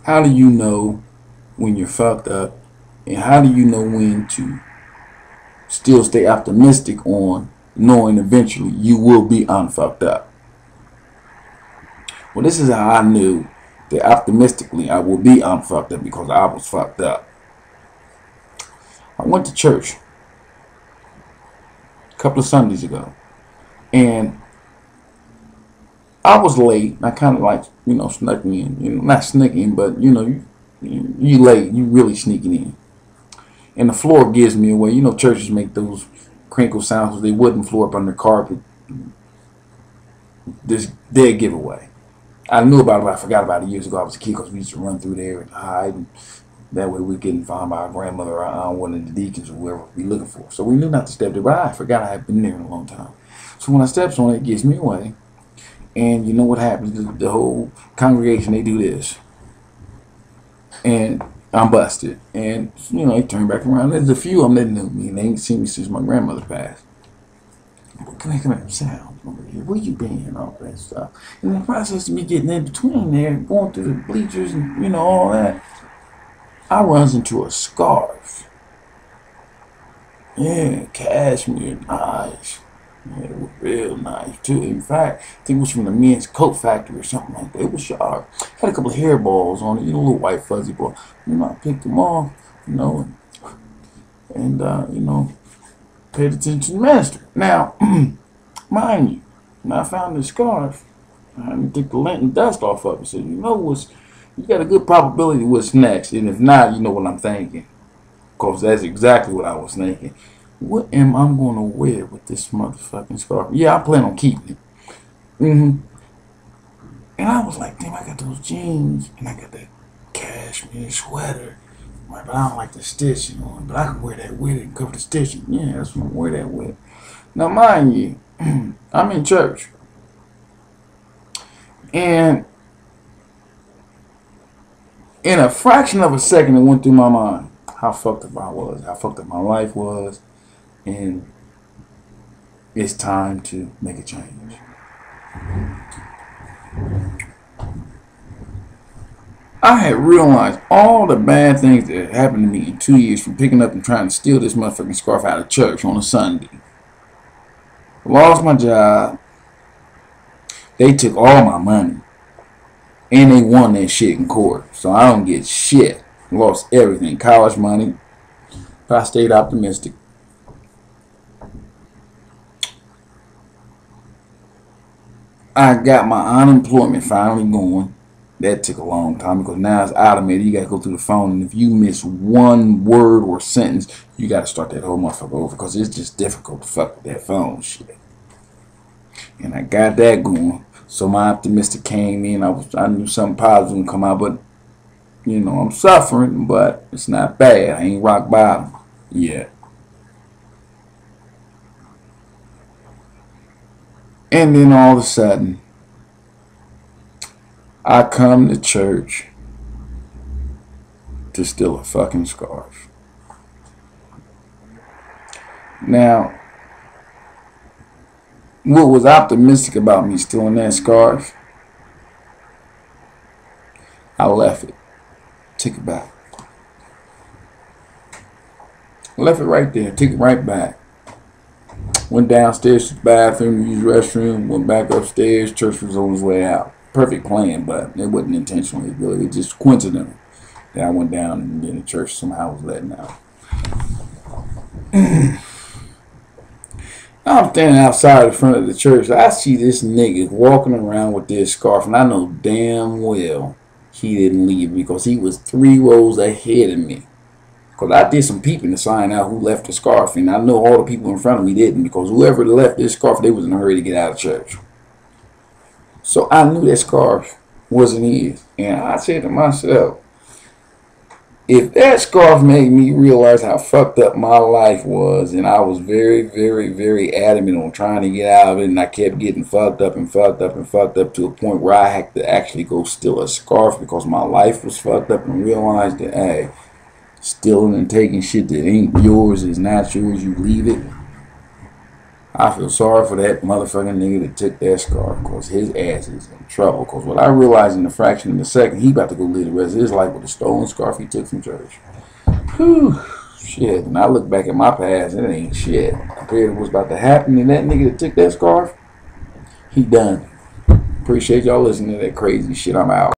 How do you know when you're fucked up? And how do you know when to still stay optimistic on knowing eventually you will be unfucked up? Well, this is how I knew that optimistically I will be unfucked up, because I was fucked up. I went to church a couple of Sundays ago, and I was late. I kind of like, snuck in. Not sneaking, but you late. You really sneaking in. And the floor gives me away. Churches make those crinkle sounds with their wooden floor up under carpet. This dead giveaway. I knew about it, but I forgot about it years ago. I was a kid because we used to run through there and hide. And that way we're getting found by our grandmother or one of the deacons or whoever we looking for. So we knew not to step there, but I forgot I had been there in a long time. So when I steps on it, it gives me away. And you know what happens? The whole congregation, they do this. And I'm busted. And, they turn back around. There's a few of them that knew me, and they ain't seen me since my grandmother passed. Can I come at sound over here? Where you been? And all that stuff. And in the process of me getting in between there, going through the bleachers and, all that, I runs into a scarf. Yeah, cashmere, nice. Yeah, it was real nice too. In fact, I think it was from the men's coat factory or something like that. It was sharp. Had a couple of hairballs on it, little white fuzzy ball. I picked them off, and paid attention to the master. Now, mind you, when I found this scarf, I took the lint and dust off of it. So you got a good probability what's next, and if not, you know what I'm thinking, because that's exactly what I was thinking. What am I going to wear with this motherfucking scarf? Yeah, I plan on keeping it. And I was like, damn, I got those jeans, and I got that cashmere sweater. Right, but I don't like the stitching on it. But I can wear that with it and cover the stitching. Yeah, that's what I'm going to wear that with. Now, mind you, I'm in church. And in a fraction of a second, it went through my mind how fucked up I was, how fucked up my life was. And it's time to make a change. I had realized all the bad things that had happened to me in 2 years from picking up and trying to steal this motherfucking scarf out of church on a Sunday. Lost my job. They took all my money. And they won that shit in court. So I don't get shit. Lost everything. College money. But I stayed optimistic. I got my unemployment finally going. That took a long time because now it's automated. You got to go through the phone, and if you miss one word or sentence, you got to start that whole motherfucker over because it's just difficult to fuck with that phone shit. And I got that going. So my optimistic came in. I knew something positive would come out, but I'm suffering, but it's not bad. I ain't rock bottom yet. And then all of a sudden, I come to church to steal a fucking scarf. Now, what was optimistic about me stealing that scarf, I left it. Took it back. Left it right there. Took it right back. Went downstairs to the bathroom, used the restroom, went back upstairs. Church was on his way out. Perfect plan, but it wasn't intentionally. Really, it just coincidental that I went down and then the church somehow was letting out. I'm standing outside the front of the church. I see this nigga walking around with this scarf, and I know damn well he didn't leave because he was 3 rows ahead of me. Because I did some peeping to find out who left the scarf, and I know all the people in front of me didn't, because whoever left this scarf, they was in a hurry to get out of church. So I knew that scarf wasn't his. And I said to myself, if that scarf made me realize how fucked up my life was, and I was very, very, very adamant on trying to get out of it, and I kept getting fucked up and fucked up and fucked up to a point where I had to actually go steal a scarf because my life was fucked up, and realized that, hey, stealing and taking shit that ain't yours is not yours, you leave it. I feel sorry for that motherfucking nigga that took that scarf, because his ass is in trouble. Because what I realized in a fraction of a second, he about to go live the rest of his life with a stolen scarf he took from church. Whew. Shit. When I look back at my past, it ain't shit compared to what's about to happen to that nigga that took that scarf. He done. Appreciate y'all listening to that crazy shit. I'm out.